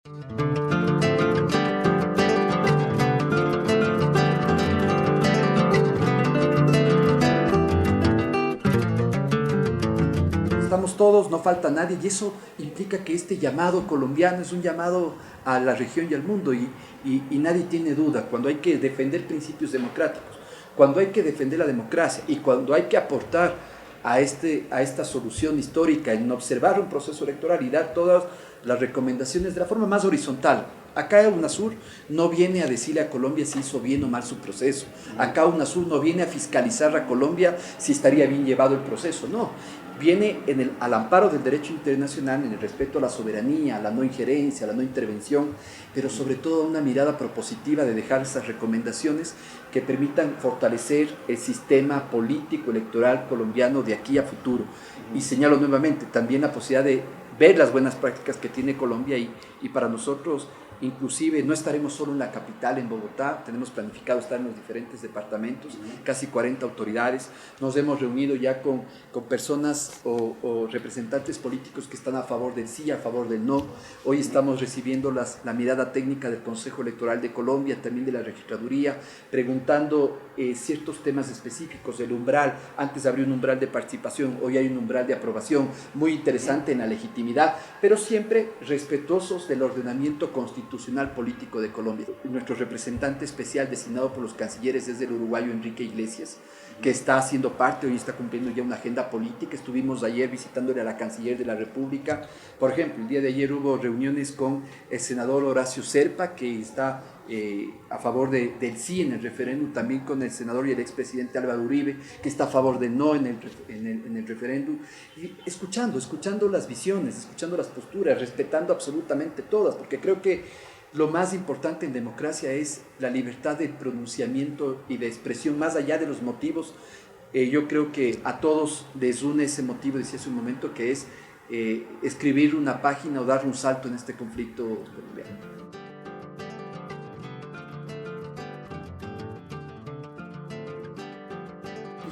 Estamos todos, no falta nadie, y eso implica que este llamado colombiano es un llamado a la región y al mundo, y nadie tiene duda. Cuando hay que defender principios democráticos, cuando hay que defender la democracia y cuando hay que aportar a esta solución histórica en observar un proceso electoral y dar todas las recomendaciones de la forma más horizontal. Acá UNASUR no viene a decirle a Colombia si hizo bien o mal su proceso. Acá UNASUR no viene a fiscalizar a Colombia si estaría bien llevado el proceso, no. Viene al amparo del derecho internacional, en el respeto a la soberanía, a la no injerencia, a la no intervención, pero sobre todo a una mirada propositiva de dejar esas recomendaciones que permitan fortalecer el sistema político electoral colombiano de aquí a futuro. Y señalo nuevamente también la posibilidad de ver las buenas prácticas que tiene Colombia, y para nosotros inclusive no estaremos solo en la capital, en Bogotá, tenemos planificado estar en los diferentes departamentos, casi 40 autoridades, nos hemos reunido ya con personas o representantes políticos que están a favor del sí, a favor del no. Hoy estamos recibiendo la mirada técnica del Consejo Electoral de Colombia, también de la Registraduría, preguntando ciertos temas específicos del umbral. Antes había un umbral de participación, hoy hay un umbral de aprobación, muy interesante en la legitimidad, pero siempre respetuosos del ordenamiento constitucional político de Colombia. Nuestro representante especial designado por los cancilleres es el uruguayo Enrique Iglesias, que está haciendo parte, hoy está cumpliendo ya una agenda política. Estuvimos ayer visitándole a la canciller de la República. Por ejemplo, el día de ayer hubo reuniones con el senador Horacio Serpa, que está a favor del sí en el referéndum, también con el senador y el expresidente Álvaro Uribe, que está a favor del no en el referéndum, y escuchando las visiones, escuchando las posturas, respetando absolutamente todas, porque creo que lo más importante en democracia es la libertad de pronunciamiento y de expresión, más allá de los motivos. Yo creo que a todos les une ese motivo, decía hace un momento, que es escribir una página o dar un salto en este conflicto colombiano.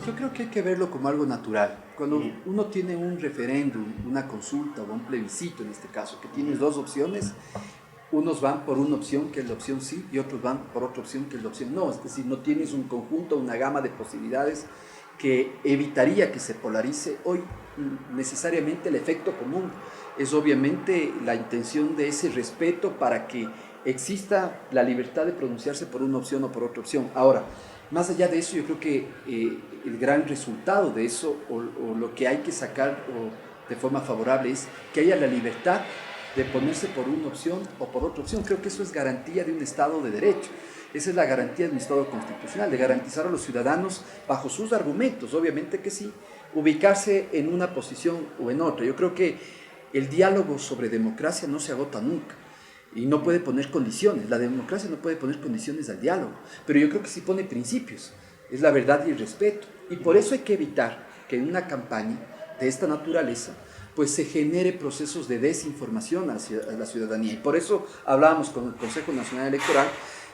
Yo creo que hay que verlo como algo natural. Cuando uno tiene un referéndum, una consulta o un plebiscito en este caso, que tienes dos opciones, unos van por una opción que es la opción sí y otros van por otra opción que es la opción no. Es decir, no tienes un conjunto, una gama de posibilidades que evitaría que se polarice. Hoy necesariamente el efecto común es obviamente la intención de ese respeto para que exista la libertad de pronunciarse por una opción o por otra opción. Ahora, más allá de eso, yo creo que el gran resultado de eso, o lo que hay que sacar de forma favorable, es que haya la libertad de ponerse por una opción o por otra opción. Creo que eso es garantía de un Estado de Derecho. Esa es la garantía de un Estado constitucional, de garantizar a los ciudadanos, bajo sus argumentos, obviamente que sí, ubicarse en una posición o en otra. Yo creo que el diálogo sobre democracia no se agota nunca y no puede poner condiciones. La democracia no puede poner condiciones al diálogo, pero yo creo que sí pone principios. Es la verdad y el respeto. Y por eso hay que evitar que en una campaña de esta naturaleza pues se genere procesos de desinformación hacia la ciudadanía. Y por eso hablábamos con el Consejo Nacional Electoral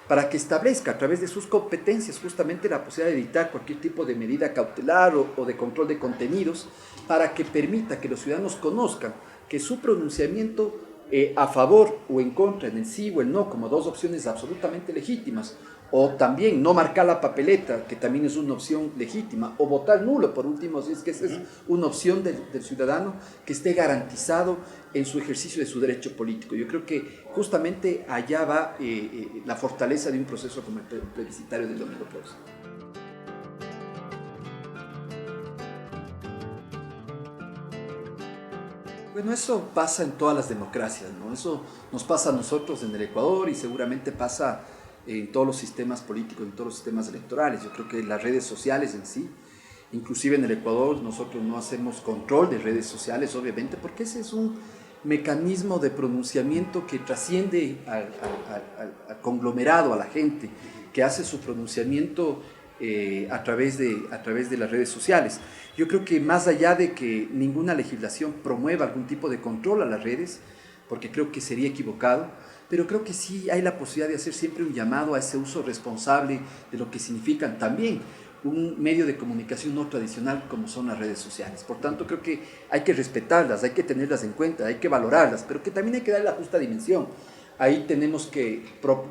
para que establezca a través de sus competencias justamente la posibilidad de dictar cualquier tipo de medida cautelar o de control de contenidos, para que permita que los ciudadanos conozcan que su pronunciamiento a favor o en contra, en el sí o el no, como dos opciones absolutamente legítimas, o también no marcar la papeleta, que también es una opción legítima, o votar nulo, por último, si es que esa es una opción del ciudadano, que esté garantizado en su ejercicio de su derecho político. Yo creo que justamente allá va la fortaleza de un proceso como el plebiscitario del domingo próximo. Bueno, eso pasa en todas las democracias, ¿no? Eso nos pasa a nosotros en el Ecuador y seguramente pasa en todos los sistemas políticos, en todos los sistemas electorales. Yo creo que las redes sociales en sí, inclusive en el Ecuador nosotros no hacemos control de redes sociales, obviamente, porque ese es un mecanismo de pronunciamiento que trasciende al conglomerado, a la gente, que hace su pronunciamiento a través de las redes sociales. Yo creo que más allá de que ninguna legislación promueva algún tipo de control a las redes, porque creo que sería equivocado, pero creo que sí hay la posibilidad de hacer siempre un llamado a ese uso responsable de lo que significan también un medio de comunicación no tradicional como son las redes sociales. Por tanto, creo que hay que respetarlas, hay que tenerlas en cuenta, hay que valorarlas, pero que también hay que darle la justa dimensión. Ahí tenemos que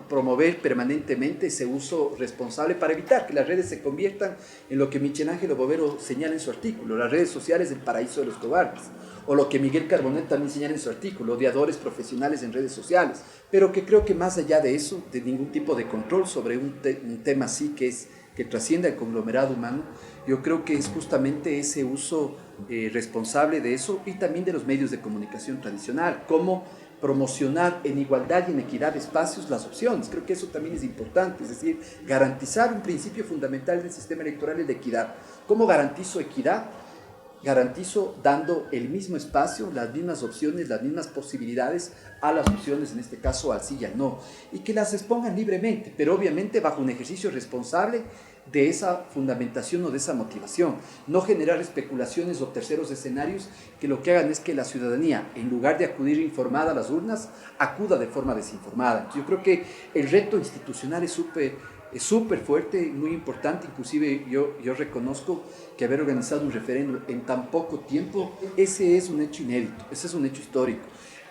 promover permanentemente ese uso responsable para evitar que las redes se conviertan en lo que Michelangelo Bovero señala en su artículo, las redes sociales del paraíso de los cobardes, o lo que Miguel Carbonet también señala en su artículo, odiadores profesionales en redes sociales, pero que creo que más allá de eso, de ningún tipo de control sobre un tema así que trascienda el conglomerado humano, yo creo que es justamente ese uso responsable de eso y también de los medios de comunicación tradicional, como promocionar en igualdad y en equidad de espacios las opciones. Creo que eso también es importante, es decir, garantizar un principio fundamental del sistema electoral es la equidad. ¿Cómo garantizo equidad? Garantizo dando el mismo espacio, las mismas opciones, las mismas posibilidades a las opciones, en este caso al sí y al no, y que las expongan libremente, pero obviamente bajo un ejercicio responsable de esa fundamentación o de esa motivación, no generar especulaciones o terceros escenarios que lo que hagan es que la ciudadanía, en lugar de acudir informada a las urnas, acuda de forma desinformada. Yo creo que el reto institucional es súper fuerte, muy importante. Inclusive yo reconozco que haber organizado un referéndum en tan poco tiempo, ese es un hecho inédito, ese es un hecho histórico.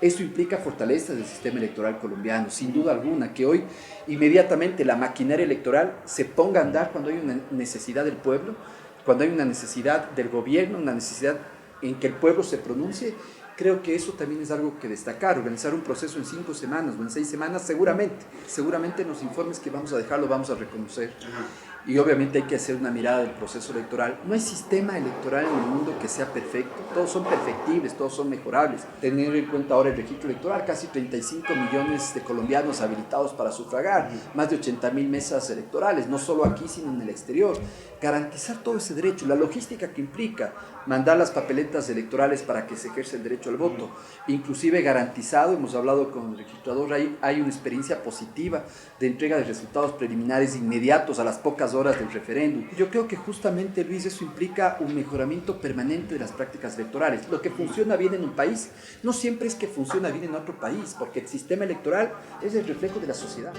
Eso implica fortaleza del sistema electoral colombiano, sin duda alguna, que hoy inmediatamente la maquinaria electoral se ponga a andar cuando hay una necesidad del pueblo, cuando hay una necesidad del gobierno, una necesidad en que el pueblo se pronuncie. Creo que eso también es algo que destacar, organizar un proceso en 5 semanas o en 6 semanas, seguramente en los informes que vamos a dejar lo vamos a reconocer. Y obviamente hay que hacer una mirada del proceso electoral. No hay sistema electoral en el mundo que sea perfecto, todos son perfectibles, todos son mejorables. Tener en cuenta ahora el registro electoral, casi 35 millones de colombianos habilitados para sufragar, más de 80.000 mesas electorales, no solo aquí sino en el exterior. Garantizar todo ese derecho, la logística que implica mandar las papeletas electorales para que se ejerza el derecho al voto, inclusive garantizado, hemos hablado con el registrador, hay una experiencia positiva de entrega de resultados preliminares inmediatos a las pocas horas del referéndum. Yo creo que justamente, Luis, eso implica un mejoramiento permanente de las prácticas electorales. Lo que funciona bien en un país no siempre es que funciona bien en otro país, porque el sistema electoral es el reflejo de la sociedad.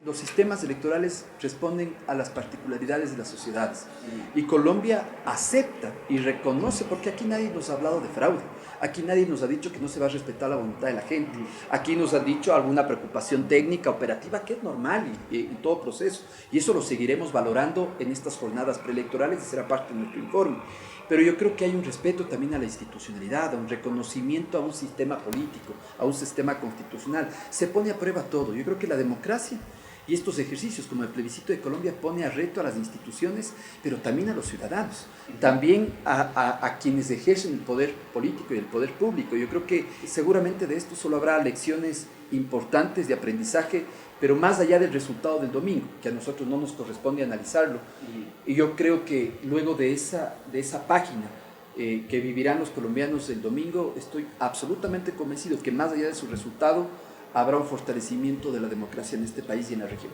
Los sistemas electorales responden a las particularidades de las sociedades y Colombia acepta y reconoce, porque aquí nadie nos ha hablado de fraude, aquí nadie nos ha dicho que no se va a respetar la voluntad de la gente, aquí nos han dicho alguna preocupación técnica, operativa, que es normal en todo proceso, y eso lo seguiremos valorando en estas jornadas preelectorales y será parte de nuestro informe. Pero yo creo que hay un respeto también a la institucionalidad, a un reconocimiento a un sistema político, a un sistema constitucional. Se pone a prueba todo. Yo creo que la democracia y estos ejercicios como el plebiscito de Colombia pone a reto a las instituciones, pero también a los ciudadanos, también a quienes ejercen el poder político y el poder público. Yo creo que seguramente de esto solo habrá lecciones importantes de aprendizaje, pero más allá del resultado del domingo, que a nosotros no nos corresponde analizarlo. Y yo creo que luego de esa página que vivirán los colombianos el domingo, estoy absolutamente convencido que más allá de su resultado, habrá un fortalecimiento de la democracia en este país y en la región.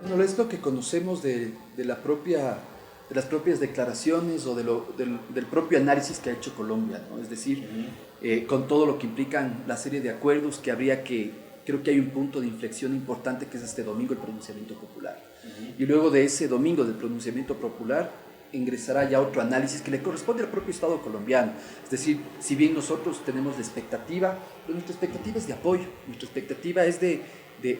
Bueno, es lo que conocemos de las propias declaraciones o del propio análisis que ha hecho Colombia, ¿no? Es decir, con todo lo que implican la serie de acuerdos que creo que hay un punto de inflexión importante que es este domingo, el pronunciamiento popular. Y luego de ese domingo del pronunciamiento popular, ingresará ya otro análisis que le corresponde al propio Estado colombiano. Es decir, si bien nosotros tenemos la expectativa, pero nuestra expectativa es de apoyo, nuestra expectativa es de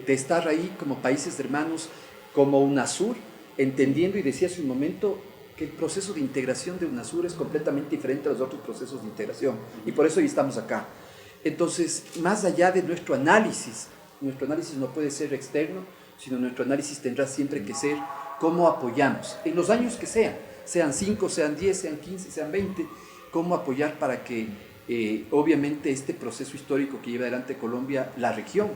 estar ahí como países hermanos, como UNASUR, entendiendo, y decía hace un momento, que el proceso de integración de UNASUR es completamente diferente a los otros procesos de integración, y por eso hoy estamos acá. Entonces, más allá de nuestro análisis no puede ser externo, sino nuestro análisis tendrá siempre que ser cómo apoyamos, en los años que sean 5, sean 10, sean 15, sean 20, cómo apoyar para que obviamente este proceso histórico que lleva adelante Colombia, la región,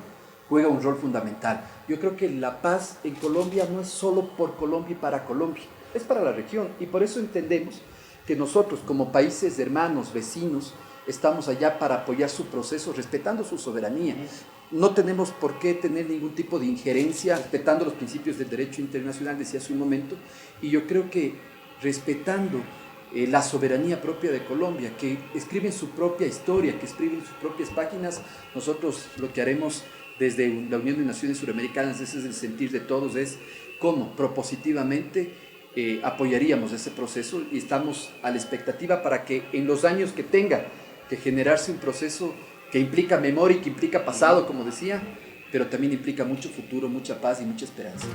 juega un rol fundamental. Yo creo que la paz en Colombia no es solo por Colombia y para Colombia, es para la región, y por eso entendemos que nosotros como países hermanos, vecinos, estamos allá para apoyar su proceso, respetando su soberanía. No tenemos por qué tener ningún tipo de injerencia, respetando los principios del derecho internacional, decía hace un momento, y yo creo que respetando la soberanía propia de Colombia, que escriben su propia historia, que escriben sus propias páginas, nosotros lo que haremos desde la Unión de Naciones Suramericanas, ese es el sentir de todos, es cómo propositivamente apoyaríamos ese proceso, y estamos a la expectativa para que en los años que tenga que generarse un proceso que implica memoria y que implica pasado, como decía, pero también implica mucho futuro, mucha paz y mucha esperanza.